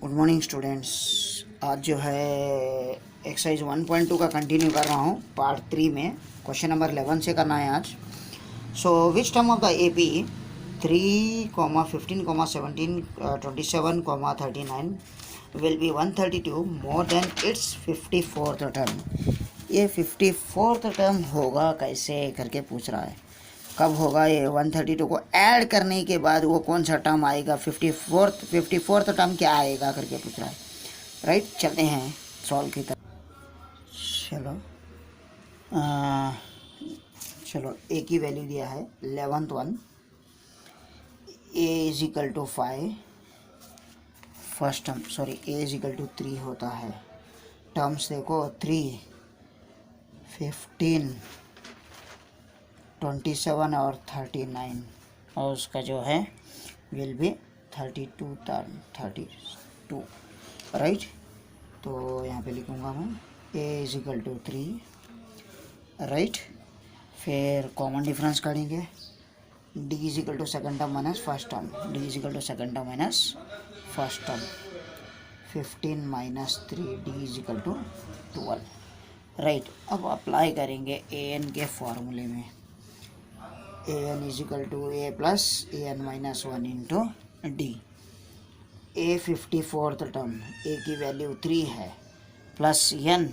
Good morning students. आज जो है एक्सरसाइज 1.2 का कंटिन्यू कर रहा हूँ पार्ट 3 में। क्वेश्चन नंबर 11 से करना है आज। So which term of the AP 3, 15, 17, 27, 39 will be 132 more than it's 54th term. ये 54th टर्म होगा कैसे करके पूछ रहा है। कब होगा ये 132 को ऐड करने के बाद वो कौन सा टर्म आएगा, 54th टर्म क्या आएगा करके पूछ रहा है। राइट, चलते हैं सॉल्व की तरफ। चलो ए की वैल्यू दिया है 11th one, A is equal to 5 first term, sorry A is equal to 3 होता है। टर्म्स देखो 3, 15, 27 और 39 और उसका जो है विल बी 32 टर्म 32, राइट। तो यहाँ पे लिखूँगा मैं A is equal to 3, right. फिर कॉमन डिफरेंस करेंगे, D is equal to second term minus first term, D is equal to second term minus first term, 15 minus 3 D is equal to 12, right. अब apply करेंगे A N के फॉर्मूले में। A N is equal to A plus A N minus 1 into D. A 54th term, A की value 3 है, plus N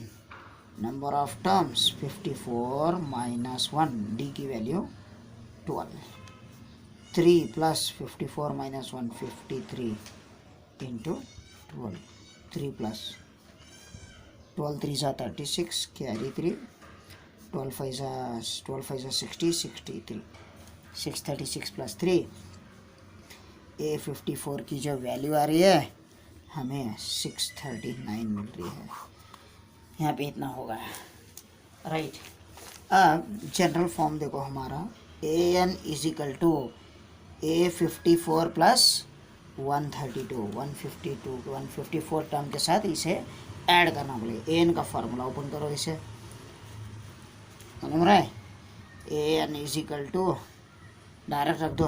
number of terms 54 minus 1, D की value 12। 3 plus 54 minus 1 53 into 12, 3 plus 12 3 सा 36 carry 3, 12 5 सा 60 63, 636 plus 3, ए 54 की जो value आ रही है हमें 639 मिल रही है। यहाँ पे इतना होगा, राइट। अब जनरल फॉर्म देखो हमारा, A N is equal to A 54 plus 132, 154 term के साथ इसे ऐड करना पड़ेगा। ए एन का फार्मूला ओपन करो, इसे समझ रहा है। A N is equal to direct रख दो,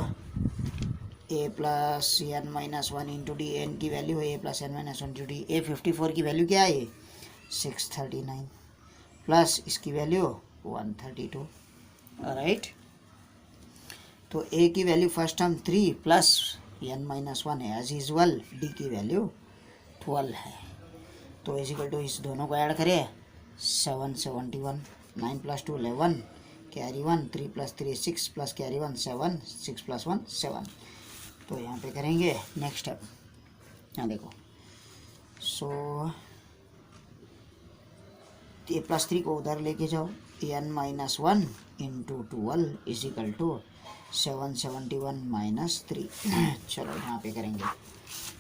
A plus N minus 1 into D. N की वैल्यू है A plus N minus 1 into D. A 54 की वैल्यू क्या है 639 प्लस इसकी वैल्यू 132, राइट। तो ए की value first term 3 plus N minus 1 है एज यूजल, डी की वैल्यू 12 है। तो इज इक्वल टू इस दोनों को ऐड करें 771, 9 plus 2 11 carry 1, 3 plus 3 6 plus carry 1 7, 6 plus 1 7। तो यहाँ पे करेंगे नेक्स्ट स्टेप, यहाँ देखो। सो ए प्लस 3 को उधर लेके जाओ, N minus 1 into 12 is equal to 771 minus 3। चलो यहाँ पे करेंगे।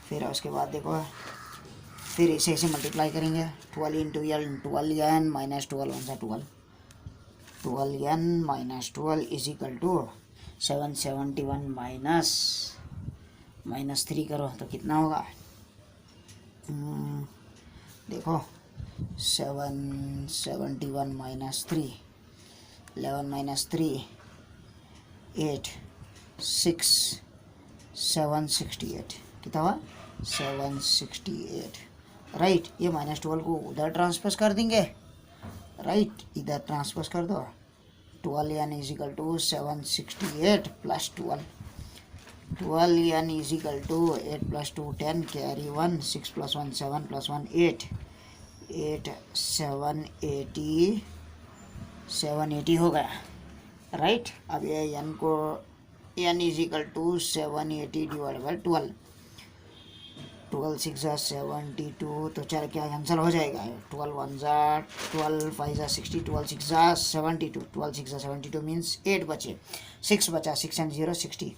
फिर उसके बाद देखो, फिर इसे मल्टीप्लाई करेंगे, 12 इंटू एल 12 एन माइनस 12 सा 12 N minus 12 is equal to 771 minus 3 करो तो कितना होगा, देखो 771 माइनस 3, 11 माइनस 3 8 6 768, कितना हुआ 768, राइट। ये माइनस 12 को उधर ट्रांसपोज कर देंगे, राइट, इधर ट्रांसपोज कर दो। 12 N is equal to 768 plus 12 N is equal to 8 plus 2 10 carry 1, 6 plus 1 7 plus 1 8 8 780 हो गया, राइट। अब ये एन को, N is equal to 780 divide by 12, 12 6 ज़ा 72, तो चल क्या कैंसिल हो जाएगा, 12 1 ज़ा 12 5 ज़ा 60, 12 6 ज़ा 72, 12 6 ज़ा 72 मीन्स 8 बचे, 6 बचा, 6 and 0 60,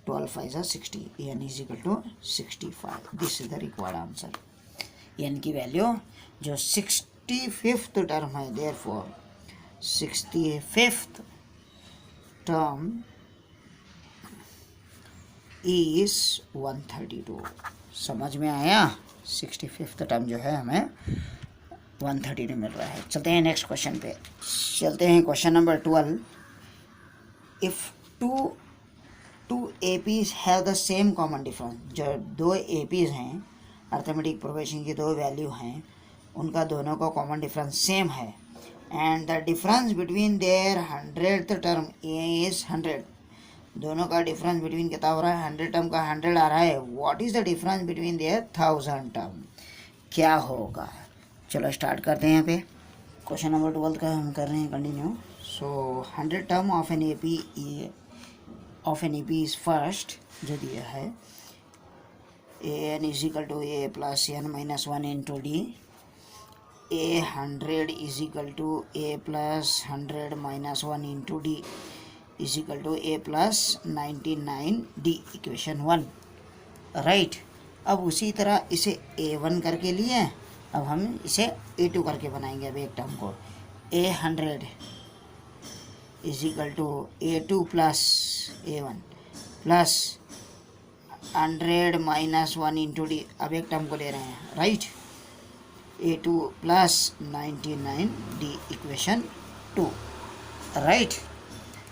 12 5 ज़ा 60, N is equal to 65। This is the required answer. N की वैल्यू जो 65th टर्म है, देयरफॉर 65th टर्म इज 132। समझ में आया, 65th टर्म जो है हमें 132 मिल रहा है। चलते हैं नेक्स्ट क्वेश्चन पे, चलते हैं question number 12। If two APs have the same common difference, जो दो APs हैं अर्थमेटिक प्रोग्रेशन की दो वैल्यू हैं, उनका दोनों का कॉमन डिफरेंस सेम है, and the difference between their 100th term is 100। दोनों का डिफरेंस बिटवीन कितना हो रहा है, 100 टर्म का 100 आ रहा है। What is the difference between their 1000 term, क्या होगा। चलो स्टार्ट करते हैं। यहाँ पे क्वेश्चन नंबर 12 का हम कर रहे हैं continue. So 100 term of N AP is first, जो दिया है an is equal to A plus N minus 1 into D, A 100 is equal to A plus 100 minus 1 into D is equal to A plus 99 D, equation 1, right. अब उसी तरह इसे A1 करके लिए, अब हम इसे A2 करके बनाएंगे। अब एक टर्म को A100 is equal to A2 plus A1 plus 100 minus 1 into D, अब एक टर्म को ले रहे हैं, right. A2 plus 99 D, equation 2, right.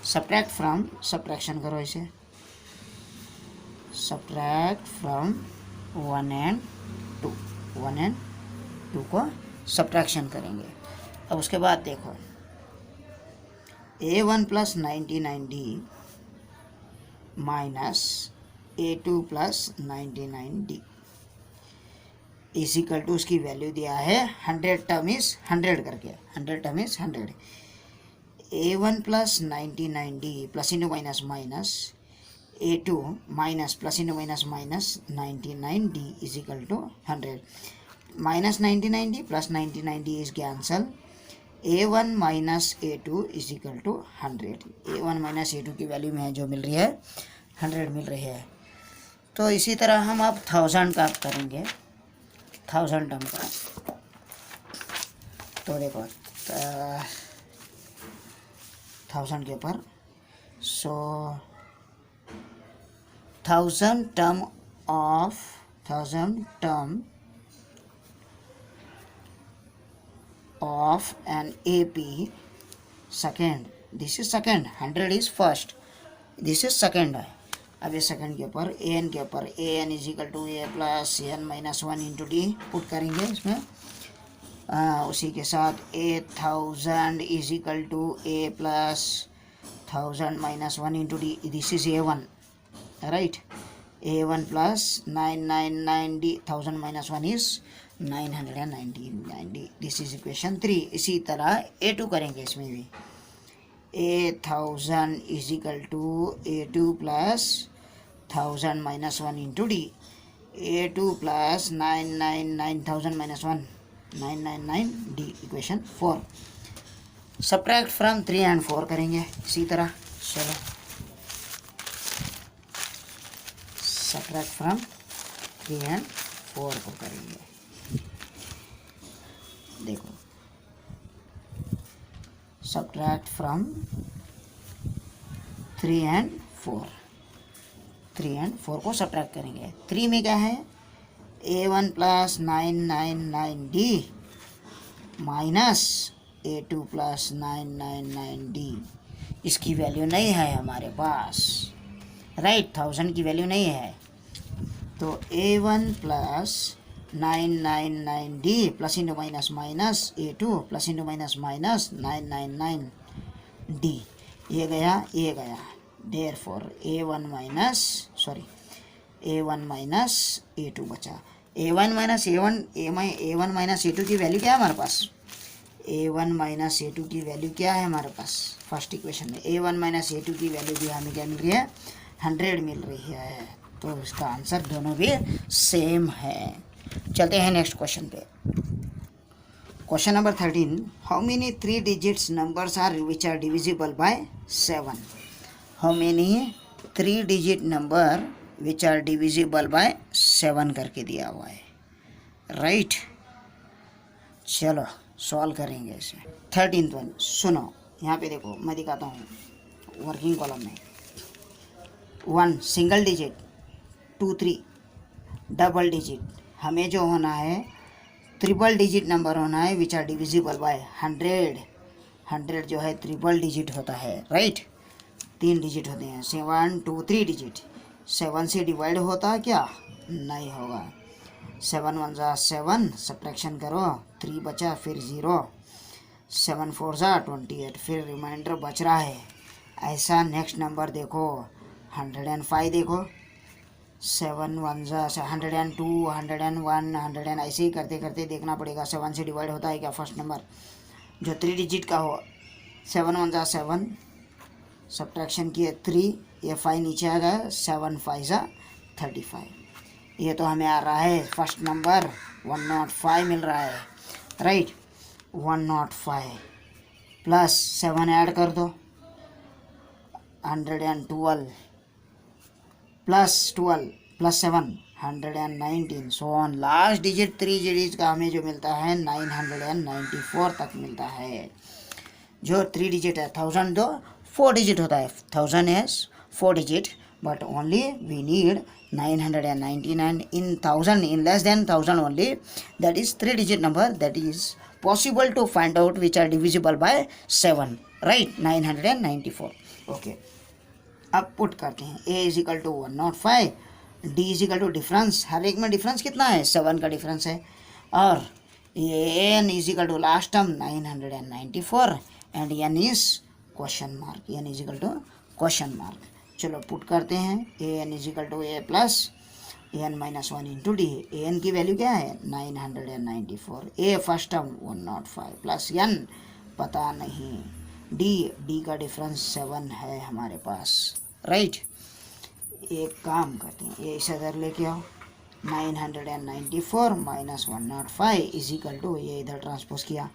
Subtract from, subtraction करो इसे, सब्ट्रैक्ट फ्रॉम 1 and 2, 1 and 2 को सब्ट्रैक्शन करेंगे। अब उसके बाद देखो A1 plus 99D minus A2 plus 99D is equal to, उसकी वैल्यू दिया है 100 टर्म इज 100 करके, 100 term is 100। A1 plus 99D plus into minus minus A2 minus plus into minus minus 99D is equal to 100, minus 99D plus 99D is cancel, A1 minus A2 is equal to 100। A1 minus A2 की value में जो मिल रही है 100 मिल रही है। तो इसी तरह हम अब 1000 का करेंगे, 1000 टर्म का। तो देखो 1000 के ऊपर, सो 1000 term of an AP second, this is second, 100 is first, this is second है। अब ये सेकंड के ऊपर an के ऊपर an is equal to a plus n minus 1 into D put करेंगे इसमें। उसी के साथ A1000 is equal to a plus 1000 minus 1 into D, this is A1, right. A1 plus 999D, 1000 minus 1 is 999D, this is equation 3। इसी तरह A2 करेंगे इसमें भी, A1000 is equal to A2 plus 1000 minus 1 into D, A2 plus 999 minus 1 999D, equation 4। Subtract from 3 and 4 करेंगे इसी तरह। चलो subtract from 3 and 4 को करेंगे। देखो सब्ट्रैक्ट फ्रॉम 3 and 4, 3 and 4 को सब्ट्रैक्ट करेंगे। 3 में क्या है, A1 plus 999D minus A2 plus 999D, इसकी वैल्यू नहीं है हमारे पास, राइट। 1000 की वैल्यू नहीं है, तो A1 plus 999D plus into minus minus A2 plus into minus minus 999D, ये गया ये गया, देयरफॉर A1 माइनस A2 बचा। A1 माइनस A2 की वैल्यू क्या है हमारे पास, A1 माइनस A2 की वैल्यू क्या है हमारे पास, फर्स्ट इक्वेशन में A1 माइनस A2 की वैल्यू भी हमें क्या मिल रही है, 100 मिल रही है। तो इसका आंसर दोनों भी सेम है। चलते हैं नेक्स्ट क्वेश्चन पे। Question number 13, how many 3 digits numbers are which are divisible by 7। How many 3 digit number which are divisible by 7 करके दिया हुआ है, राइट। चलो सॉल्व करेंगे इसे। 13th वन सुनो, यहाँ पे देखो मैं दिखाता हूँ वर्किंग कॉलम में। 1 सिंगल डिजिट, 2 3 डबल डिजिट, हमें जो होना है ट्रिपल डिजिट नंबर होना है विच आर डिविजिबल बाय 100। 100 जो है ट्रिपल डिजिट होता है, राइट। 3 डिजिट होते हैं, 7 2 3 डिजिट। 7 से डिवाइड होता है क्या, नहीं होगा। 7 1 जा 7, सब्ट्रैक्शन करो 3 बचा, फिर 0, 7 4 जा 28, फिर रिमाइंडर बच रहा है। ऐसा नेक्स्ट नंबर देखो 105 देखो, 7 1 जा 102, 101, 100 ऐसे ही करते करते देखना पड़ेगा 7 से डिवाइड होता है क्या फर्स्ट नंबर जो 3 डिजिट का हो। 7 1 जा 7, सब्ट्रैक्शन किए 3, ये 5 नीचे आ गया, 7 5 जा 35। ये तो हमें आ रहा है फर्स्ट नंबर 105 मिल रहा है, राइट। 105 प्लस 7 ऐड कर दो 112 plus 12 plus 7 119, so on. Last digit 3 digit का हमें जो मिलता है 994 तक मिलता है। जो 3 डिजिट है 1000 दो 4 डिजिट होता है, 1000 is 4 digit, but only we need 999 in 1000, in less than 1000 only, that is 3 digit number that is possible to find out which are divisible by 7, right, 994। okay, अब पुट करते हैं a is equal to 105, d is equal to difference, हर एक में difference कितना है 7 का difference है, और n is equal to last term 994 and n is question mark, n is equal to question mark. चलो पुट करते हैं A N is equal to A plus N minus 1 into D. A N की value क्या है 994, A first term 105 plus N पता नहीं, D का difference 7 है हमारे पास, राइट। एक काम करते हैं ये इसे इधर लेके आओ, 994 माइनस 105 इज इक्वल टू, ये इधर ट्रांसपोज किया,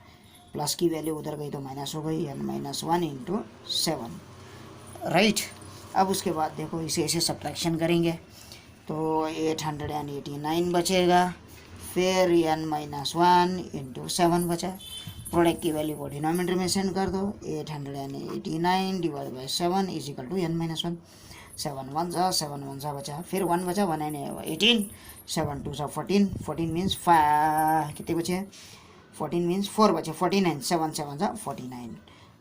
प्लस की वैल्यू उधर गई तो माइनस हो गई, एन माइनस 1 इंटू 7, राइट। अब उसके बाद देखो इसे ऐसे सब्ट्रैक्शन करेंगे तो 889 बचेगा, फिर n माइनस 1 इंटू 7 बचा, प्रोडक्ट की वैल्यू को डिनोमिनेटर में सेंड कर दो, 889 divide by 7 is equal to n minus 1, 7 1 जा 7 1 जा बचा, फिर 1 बचा, 1 18, 7 2 जा 14, 14 मीन्स 5 कितने बचे 14 मीन्स 4 बचे, 49, 7 7 जा 49,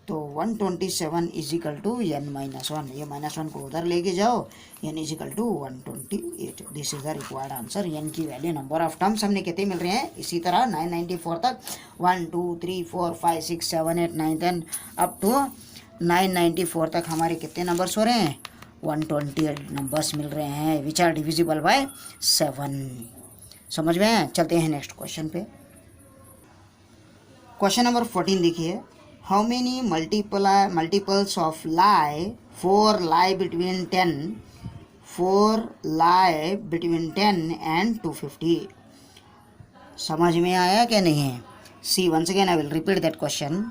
तो 127 is equal to n minus 1, ये माइनस 1 को उधर लेके जाओ, n is equal to 128, this is the required answer. n की वैल्यू नंबर ऑफ टर्म्स हमने कितने मिल रहे हैं, इसी तरह 994 तक 1 2 3 4 5 6 7 8 9 10 अप टू 994 तक हमारे कितने नंबर्स हो रहे हैं 128 नंबर्स मिल रहे हैं विच आर डिविजिबल बाय 7। समझ में है? चलते हैं नेक्स्ट क्वेश्चन पे। क्वेश्चन नंबर 14 देखिए, how many multiples of lie 4 lie between 10 and 250। समझ में आया क्या नहीं है? See once again I will repeat that question,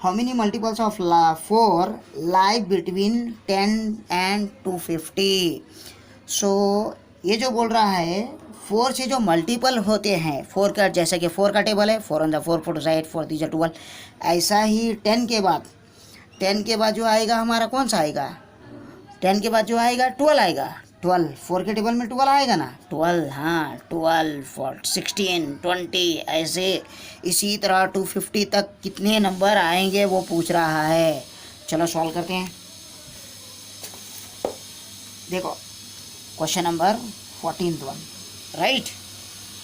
how many multiples of 4 lie between 10 and 250। So ये जो बोल रहा है 4 से जो मल्टीपल होते हैं 4 का, जैसे कि 4 का टेबल है 4 on the 4 4 8 4 3 12, ऐसा ही 10 के बाद जो आएगा हमारा कौन सा आएगा, 10 के बाद जो आएगा 12 आएगा, 12 4 के टेबल में 12 आएगा ना, 12, हाँ 12 16 20 ऐसे इसी तरह 250 तक कितने नंबर आएंगे वो पूछ रहा है। चलो सॉल्व करते हैं। देखो question number 14th one, right.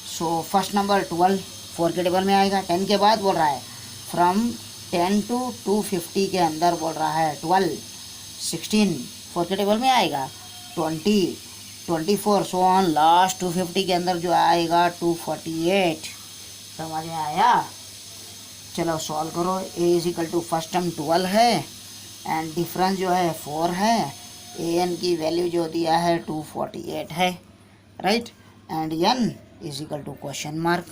So first number 12 4 के टेबल में आएगा, 10 के बाद बोल रहा है फ्रॉम 10 to 250 के अंदर बोल रहा है 12 16 4 के टेबल में आएगा, 20 24 सो ऑन, लास्ट 250 के अंदर जो आएगा 248। समझ में आया? चलो सॉल्व करो। A is equal to first term 12 है एंड डिफरेंस जो है 4 है, ए एन की वैल्यू जो दिया है 248 है, right, and N is equal to question mark,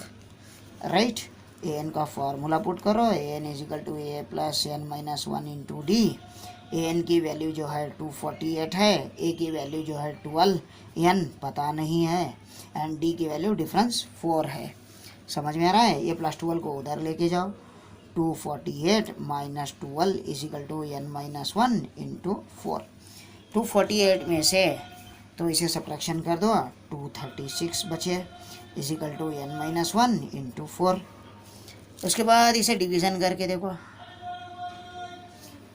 right. A N का फॉर्मूला पुट करो, A N is equal to A plus N minus 1 into D. A N की वैल्यू जो है 248 है, ए की वैल्यू जो है 12, एन पता नहीं है एंड डी की वैल्यू डिफरेंस 4 है। समझ में आ रहा है? ये प्लस 12 को उधर लेके जाओ, 248 minus 12 is equal to N minus 1 into 4। 248 में से तो इसे सब्ट्रैक्शन कर दो, 236 बचे is equal to N minus 1 into 4। उसके बाद इसे डिवीज़न करके देखो,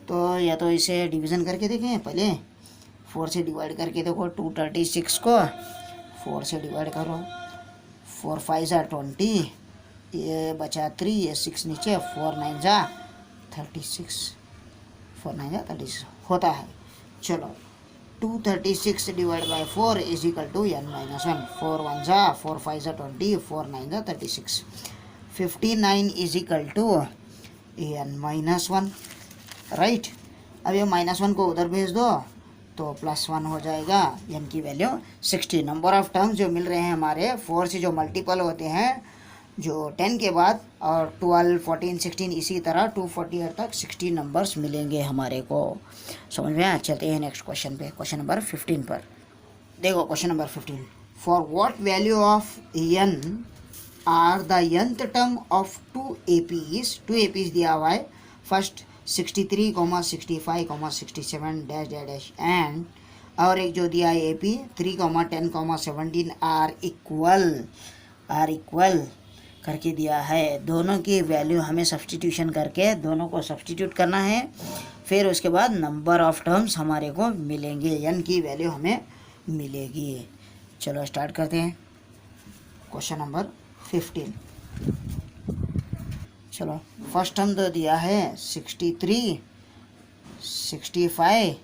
तो या तो इसे डिवीज़न करके देखें पहले, 4 से डिवाइड करके देखो, 236 को 4 से डिवाइड करो, 4 5 ज़ा 20, ये बचा 3, ये 6 नीचे, 4 9 ज़ा 36, 4 9 ज़ा 36 होता है। चलो 236 divide by 4 is equal to n-1, 4 1 ज़ा 4 5 ज़ा 20, 4 9 ज़ा 36, 59 is equal to n-1, right. अब ये -1 को उधर भेज दो तो +1 हो जाएगा, n की वैल्यू 60। नंबर ऑफ टर्म्स जो मिल रहे हैं हमारे 4 से जो मल्टीपल होते हैं जो 10 के बाद, और 12 14 16 इसी तरह 248 तक 60 नंबर्स मिलेंगे हमारे को। समझ में आया? चलते हैं नेक्स्ट क्वेश्चन पे, क्वेश्चन नंबर 15 पर। देखो question number 15, for what value of n are the nth term of 2 APs दिया हुआ है। First 63, 65, 67 dash dash dash, and और एक जो दिया है AP 3, 10, 17 आर इक्वल करके दिया है। दोनों की वैल्यू हमें सब्स्टिट्यूशन करके दोनों को सब्स्टिट्यूट करना है, फिर उसके बाद नंबर ऑफ टर्म्स हमारे को मिलेंगे, n की वैल्यू हमें मिलेगी। चलो स्टार्ट करते हैं क्वेश्चन नंबर 15। चलो फर्स्ट टर्म तो दिया है 63, 65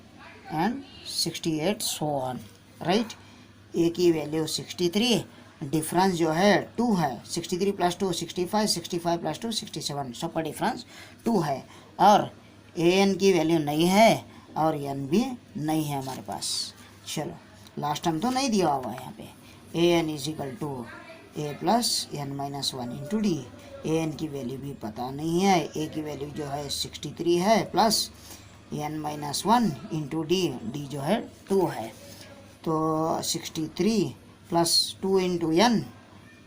एंड 68 सो ऑन, राइट। ए की वैल्यू 63, डिफरेंस जो है 2 है, 63 + 2 65, 65 + 2 67, सबका डिफरेंस 2 है, और an की वैल्यू नहीं है और n भी नहीं है हमारे पास। चलो लास्ट टर्म तो नहीं दिया हुआ है यहाँ पे, an is equal to a + n-1 into D. an की वैल्यू भी पता नहीं है, a की वैल्यू जो है 63 है plus n-1 into D, D जो है 2 है, तो 63 plus 2 into n,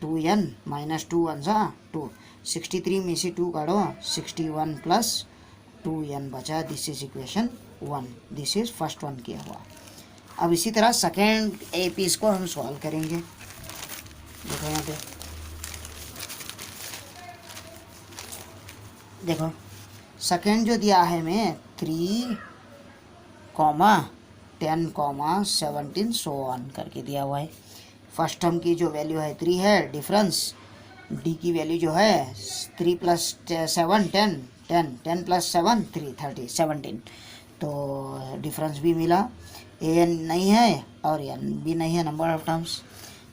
2n minus 2 1 ज़ा 2, 63 में से 2 काटो, 61 प्लस 2n बचा। This is equation 1, this is first one किया हुआ। अब इसी तरह सेकेंड APs को हम सॉल्व करेंगे। देखो यहाँ पे, देखो सेकेंड जो दिया है हमें 3, 10, 17 सो ऑन करके दिया हुआ है। फर्स्ट टर्म की जो वैल्यू है 3 है, डिफरेंस डी की वैल्यू जो है 3 + 7 10, 10 + 7 3 30 17, तो डिफरेंस भी मिला। an नहीं है और n भी नहीं है नंबर ऑफ टर्म्स,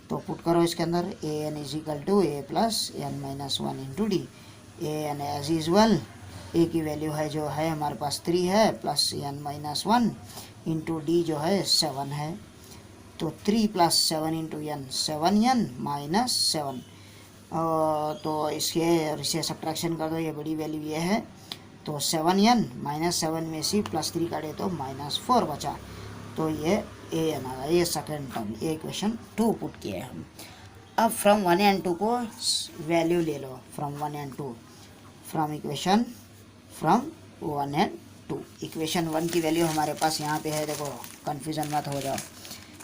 तो पुट करो इसके अंदर, an is equal to a + n-1 into D. an as usual, a की वैल्यू है जो है हमारे पास 3 है, प्लस n-1 इंटू डी जो है 7 है, तो 3 + 7 इंटू n 7n - 7, तो इसे सब्ट्रैक्शन कर दो, ये बड़ी वैल्यू ये है, तो 7n - 7 में से +3 काटे तो -4 बचा, तो ये an आ गया, ये सेकेंड टर्म, ये इक्वेशन 2 पुट किए हम। अब फ्रॉम 1 एंड 2 को वैल्यू ले लो, from 1 and 2, from 1 and 2। Equation 1 की वैल्यू हमारे पास यहाँ पे है, देखो कन्फ्यूज़न मत हो जाओ,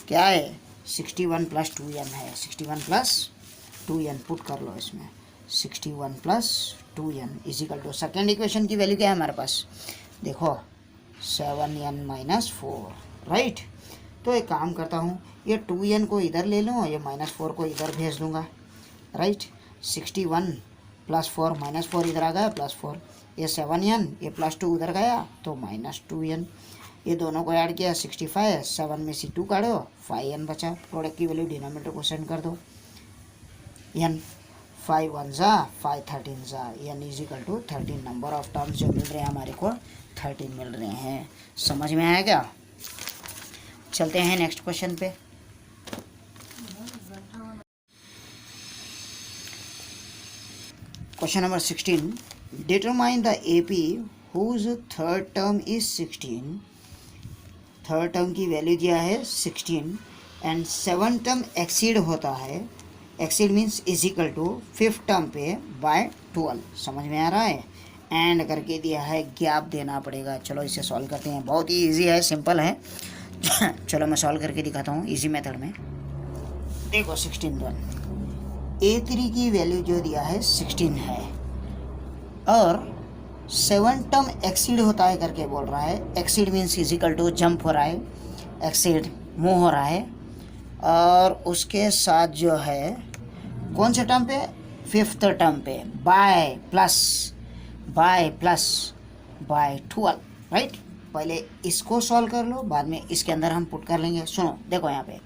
क्या है 61 + 2n है, 61 + 2n पुट कर लो इसमें, 61 + 2n is equal to, second equation की वैल्यू क्या है हमारे पास, देखो 7n - 4, राइट। तो एक काम करता हूँ, ये 2n को इधर ले लूँ, ये -4 को इधर भेज दूँगा, राइट। 61 + 4 -4 इधर आ गया, +4, ये 7n, ये +2 उधर गया तो -2n, ये दोनों को ऐड किया 65, 7 में से 2 काटो 5n बचा, प्रोडक्ट की वैल्यू डिनोमिनेटर को सेंड कर दो, n 5 1 ज़ा 5 13 ज़ा, n is equal to 13। Number of terms जो मिल रहे हैं हमारे को 13 मिल रहे हैं। समझ में आया क्या? चलते हैं नेक्स्ट क्वेश्चन पे। Question number 16, determine the AP whose third term is 16, third term की वैल्यू दिया है 16 एंड 7 टर्म एक्सीड होता है, exceed means is equal to 5th term पे बाय 12। समझ में आ रहा है? एंड करके दिया है, गैप देना पड़ेगा। चलो इसे सॉल्व करते हैं, बहुत ही इजी है, सिंपल है। चलो मैं सॉल्व करके दिखाता हूँ इजी मेथड में। देखो 16 A3 की वैल्यू जो दिया है 16 है और 7 टर्म एक्सीड होता है करके बोल रहा है। Exceed means is equal to jump हो रहा है, एक्सीड मूव हो रहा है, और उसके साथ जो है कौन से टर्म पे, फिफ्थ टर्म पे, बाय प्लस बाय 12, राइट। पहले इसको सॉल्व कर लो, बाद में इसके अंदर हम पुट कर लेंगे। सुनो देखो यहाँ पे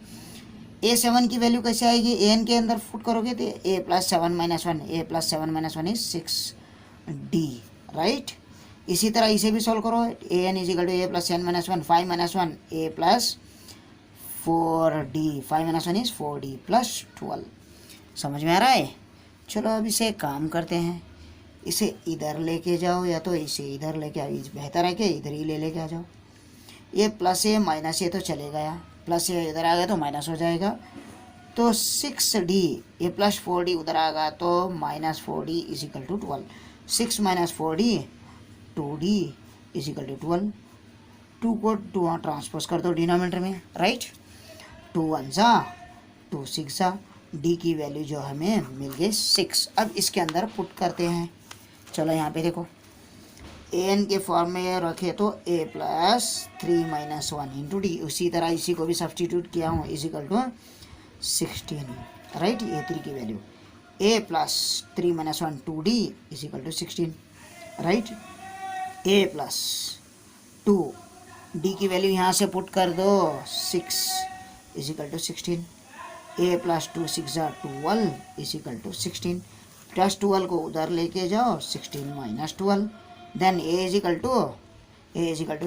a7 की वैल्यू कैसे आएगी, an के अंदर पुट करोगे तो a + 7 - 1, a + 7 - 1 is 6d, right. इसी तरह इसे भी सॉल्व करो, an = a + 10 - 1, 5 - 1, a + 4d, 5 - 1 is 4d + 12। समझ में आ रहा है। चलो अब इसे काम करते हैं, इसे इधर लेके जाओ या तो इसे इधर लेके आओ, बेहतर है कि इधर ही लेके आ जाओ। ये प्लस ए माइनस ए तो चले गया, प्लस ए इधर आ गया तो माइनस हो जाएगा, तो 6d, ए + 4d उधर आ गया तो -4d = 12, 6 - 4d 2d = 12, 2 को 2 ट्रांसपोज कर दो डिनोमिनेटर में, राइट। 2 1 जा 2 6 जा, डी की वैल्यू जो हमें मिल गई 6। अब इसके अंदर पुट करते हैं। चलो यहाँ पे देखो an के फॉर्म में रखे तो a + 3 - 1 × d, उसी तरह इसी को भी सब्सटीट्यूट किया हूँ = 16, राइट। a3 की value a + 3 - 1 2d = 16, right. a + 2 d की वैल्यू यहाँ से पुट कर दो 6 = 16, a + 2 6 जा 12 = 16, +12 को उधर लेके जाओ 16 - 12, देन a =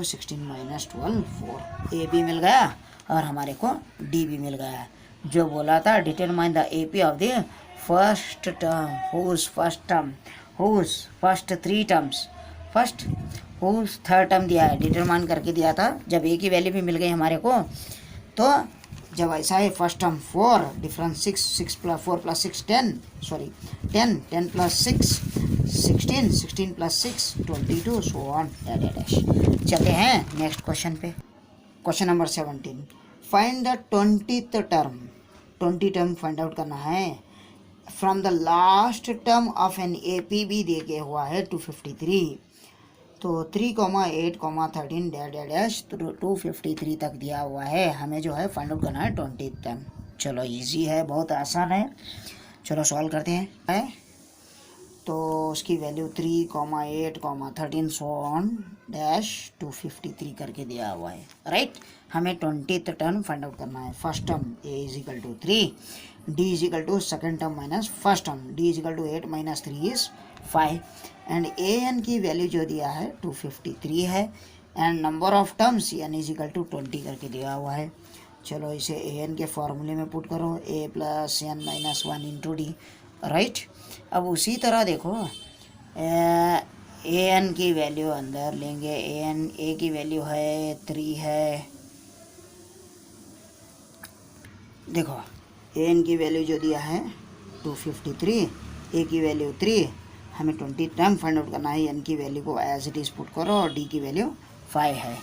16 - 12 4, a भी मिल गया और हमारे को d भी मिल गया। जो बोला था determine the AP of the first term whose first 3 terms, first whose third term दिया है, डिटरमाइन करके दिया था। जब a की वैल्यू भी मिल गई हमारे को, तो जब ऐसा है first term 4 difference 6 6 + 4 + 6 10 10 + 6 16 16 + 6 22 so on dash. चलते हैं नेक्स्ट क्वेश्चन पे। Question number 17, find the 20th term. 20 term find out करना है from the last term of an AP भी दे के हुआ है 253, तो 3, 8, 13 डैश 253 तक दिया हुआ है। हमें जो है फाइंड आउट करना है 20th टर्म। चलो इजी है, बहुत आसान है, चलो सॉल्व करते हैं। तो उसकी वैल्यू 3, 8, 13 सो ऑन डैश 253 करके दिया हुआ है, राइट। हमें 20th टर्म फाइंड आउट करना है। First term a = 3, d = second term minus first term, d = 8 - 3 is 5, and an की वैल्यू जो दिया है 253 है, and number of terms n = 20 करके दिया हुआ है। चलो इसे an के फॉर्मूले में पुट करो, a + n - 1 × d, राइट। अब उसी तरह देखो an की वैल्यू अंदर लेंगे, a की वैल्यू है 3 है, देखो an की वैल्यू जो दिया है 253, a की वैल्यू 3, हमें 20 टर्म फाइंड आउट करना है। n की वैल्यू को एज इट इज़ पुट करो और d की वैल्यू 5 है।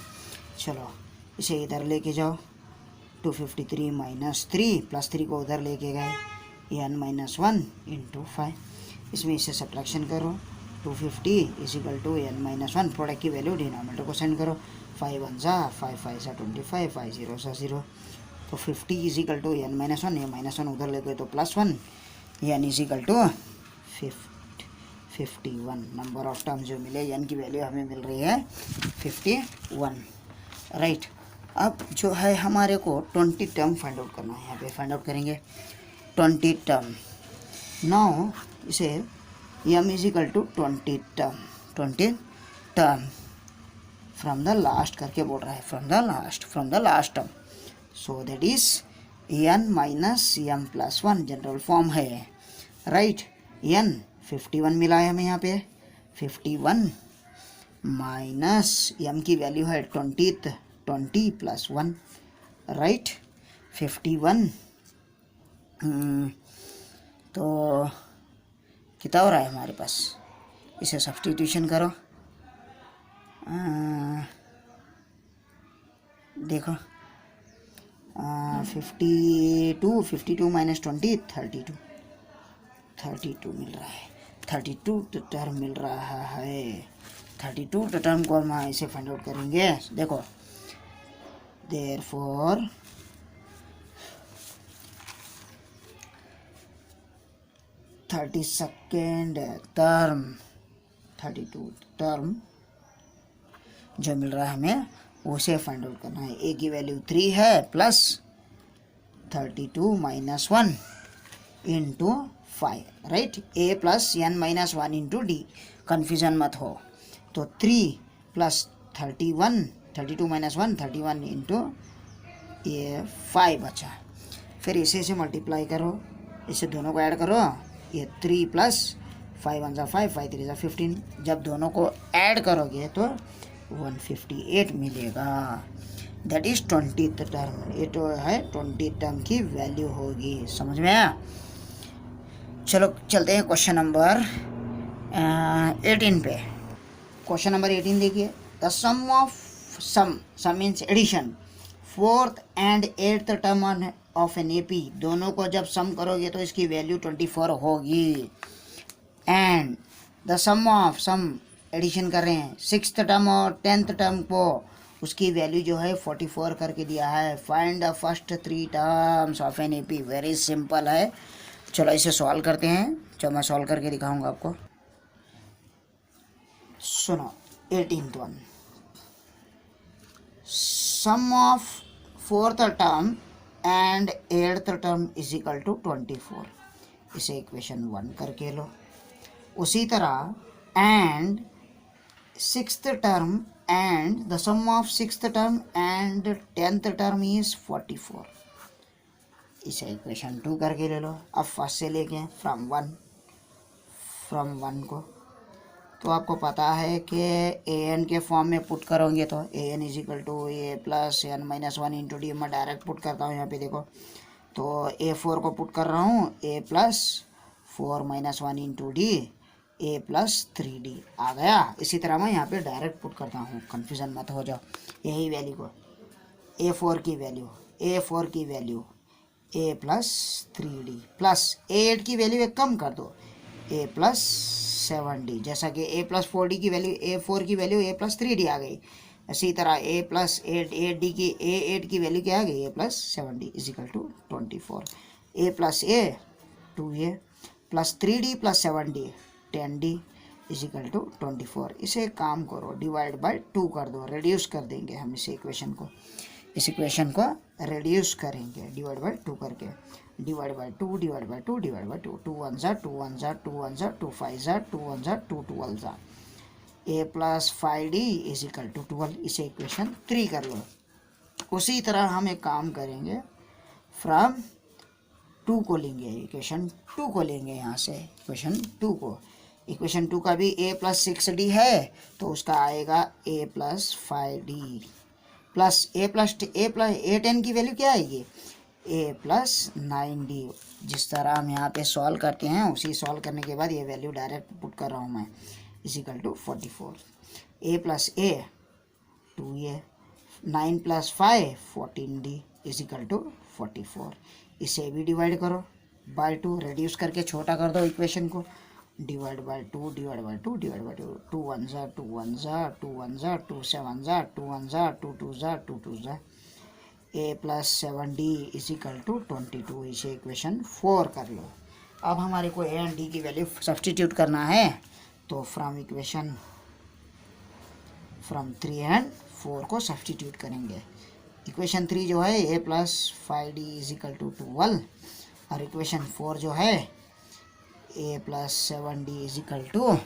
चलो इसे इधर लेके जाओ, 253 - 3 + 3 को उधर लेके गए, n - 1 × 5, इसमें इसे सब्ट्रैक्शन करो, 250 = n - 1, प्रोडक्ट की वैल्यू डिनोमिनेटर को सेंड करो, 5 1 जा 5 5 जा 25, 5 0 जा 0, तो 50 = n - 1, ये -1 उधर ले गए तो +1, n = 51। नंबर ऑफ टर्म जो मिले, n की वैल्यू हमें मिल रही है 51, राइट। अब जो है हमारे को 20 टर्म फाइंड आउट करना है, यहाँ पे फाइंड आउट करेंगे 20 टर्म। नाउ इसे m = 20 term from the last करके बोल रहा है, from the last term, so that is n - m + 1 general form है, राइट। n 51 मिला है हमें यहाँ पे, 51 माइनस m की वैल्यू है 20 + 1, राइट। 51 तो कितना हो रहा है हमारे पास, इसे सब्स्टिट्यूशन करो, देखो 52 - 20 32 मिल रहा है, 32 टर्म मिल रहा है। 32 टर्म को हम इसे फाइंड आउट करेंगे। देखो देयरफॉर 32nd टर्म, 32 टर्म जो मिल रहा है हमें उसे फाइंड आउट करना है। ए की वैल्यू 3 है plus 32 minus 1 into 5, right. A plus n minus 1 into D, confusion मत हो। तो 3 प्लस 31, 32 माइनस 1 31 इंटू ये 5 बचा। फिर इसे से मल्टीप्लाई करो, इसे दोनों को ऐड करो। ये 3 प्लस 5 1 5 5 3 15, जब दोनों को ऐड करोगे तो 158 मिलेगा। That is 20th term. ये तो है 20 टर्म की वैल्यू होगी, समझ में आया। चलो चलते हैं क्वेश्चन नंबर 18 पे। क्वेश्चन नंबर 18 देखिए, the sum of sum means addition, 4th and 8th term of N AP, दोनों को जब सम करोगे तो इसकी वैल्यू 24 होगी। And the sum of sum addition कर रहे हैं 6th टर्म और 10th टर्म को, उसकी वैल्यू जो है 44 करके दिया है। Find the first 3 terms of an AP. Very simple है, चलो इसे सॉल्व करते हैं। चलो मैं सॉल्व करके दिखाऊंगा आपको। सुनो 18th one, sum of 4th term and 8th term is equal to 24, इसे इक्वेशन 1 करके लो। उसी तरह and 6th term and the sum of 6th term and 10th term is 44, इसे इक्वेशन 2 करके ले लो। अब फर्स्ट से लेके फ्रॉम 1 को, तो आपको पता है कि ए एन के फॉर्म में पुट करोगे तो A N is equal to A plus N minus 1 into D. मैं डायरेक्ट पुट करता हूँ यहाँ पे, देखो तो A4 को पुट कर रहा हूँ, ए प्लस 4 माइनस 1 इंटू डी, ए प्लस 3D आ गया। इसी तरह मैं यहाँ पे डायरेक्ट पुट करता हूँ, कन्फ्यूज़न मत हो जाओ। यही वैल्यू को A4 की वैल्यू ए प्लस 3D प्लस A8 की वैल्यू एक कम कर दो, ए प्लस 7D, जैसा कि ए प्लस 4D की वैल्यू A4 की वैल्यू ए प्लस 3D आ गई। इसी तरह ए प्लस 8D की A8 की वैल्यू क्या आ गई, A plus 7D is equal to 24। A plus A 2A plus 3D plus 7D 10D is equal to 24। इसे एक काम करो, डिवाइड बाय 2 कर दो, रिड्यूस कर देंगे हम इस इक्वेशन को रिड्यूस करेंगे डिवाइड बाय 2 करके। Divide by 2 divide by 2 divide by 2, 2 1 जा 2 1 जा 2 1 जा 2 5 जा 2 1 जा 2 12 जा, A plus 5D is equal to 12, इसे इक्वेशन 3 कर लो। उसी तरह हम एक काम करेंगे, फ्रॉम 2 को लेंगे, इक्वेशन 2 को लेंगे यहाँ से, इक्वेशन 2 का भी ए प्लस 6D है तो उसका आएगा ए प्लस 5D प्लस ए 10 की वैल्यू क्या आएगी, ए प्लस 9D। जिस तरह हम यहाँ पे सॉल्व करते हैं उसी सॉल्व करने के बाद ये वैल्यू डायरेक्ट पुट कर रहा हूँ मैं, is equal to 44। A plus A 2A, 9 plus 5 14D is equal to 44। इसे भी डिवाइड करो बाय 2, रिड्यूस करके छोटा कर दो इक्वेशन को, divide by 2 divide by 2 divide by 2, 2 1 जा 2 1 जा 2 1 जा 2 7 जा 2 1 जा 2 2 जा 2 2 जा, A plus 7D is equal to 22, इसे इक्वेशन 4 कर लो। अब हमारे को ए एंड डी की वैल्यू सब्सटीट्यूट करना है, तो फ्रॉम 3 एंड 4 को सब्सटीट्यूट करेंगे। इक्वेशन 3 जो है A plus 5D is equal to 12, और इक्वेशन 4 जो है A plus 7D is equal to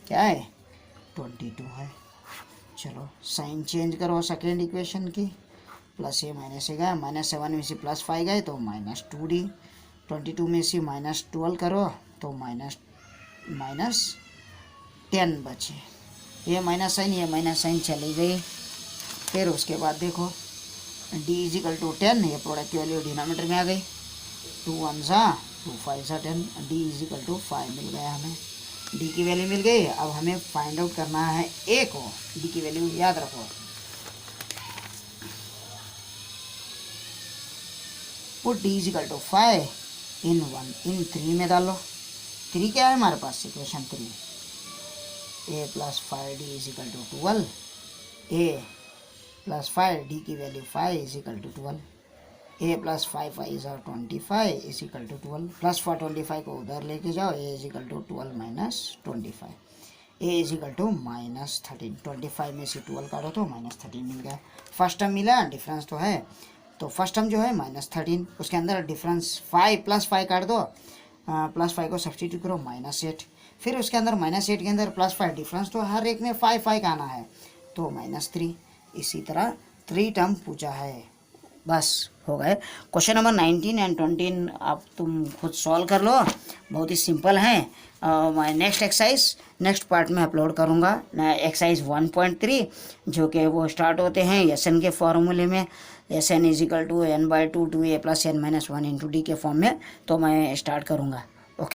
क्या है 22 है। चलो साइन चेंज करो सेकेंड इक्वेशन की, प्लस ए माइनस ए गया, -7 में से प्लस 5 गए तो -2D, 22 में से -12 करो तो -10 बचे। ये माइनस साइन चली गई। फिर उसके बाद देखो d इज इक्वल टू 10, ये प्रोडक्ट की वैल्यू डिनोमिनेटर में आ गई, 2 1 जा 2 5 जा 10, d इज इक्वल टू 5 मिल गया हमें, d की वैल्यू मिल गई। अब हमें फाइंड आउट करना है a को, d की वैल्यू याद रखो, put d is equal to 5 in 3 में डालो। 3 क्या है हमारे पास, equation 3 a plus 5D is equal to 12, a plus 5 d की value 5 is equal to 12। A plus 5i is 25 is equal to 12 plus 425 को उधर लेके जाओ A is equal to 12 minus 25 A is equal to minus 13 25 में से 12 काटो तो minus 13 मिल गया। फर्स्ट टर्म मिला डिफरेंस तो है तो फर्स्ट टर्म जो है माइनस 13 उसके अंदर डिफरेंस 5 प्लस 5 काट दो प्लस 5 को सब्सटीट्यूट करो माइनस 8 फिर उसके अंदर माइनस 8 के अंदर प्लस 5 डिफरेंस तो हर एक में 5 5 का आना है तो माइनस 3 इसी तरह 3 टर्म पूछा है। बस हो गए। क्वेश्चन नंबर 19 एंड 20 आप तुम खुद सॉल्व कर लो, बहुत ही सिंपल है। मैं नेक्स्ट एक्सरसाइज नेक्स्ट पार्ट में अपलोड करूँगा एक्सरसाइज 1.3 जो कि वो स्टार्ट होते हैं एस एन के फॉर्मूले में S n is equal to n/2 2a + n - 1 × d के फॉर्म में तो मैं स्टार्ट करूँगा।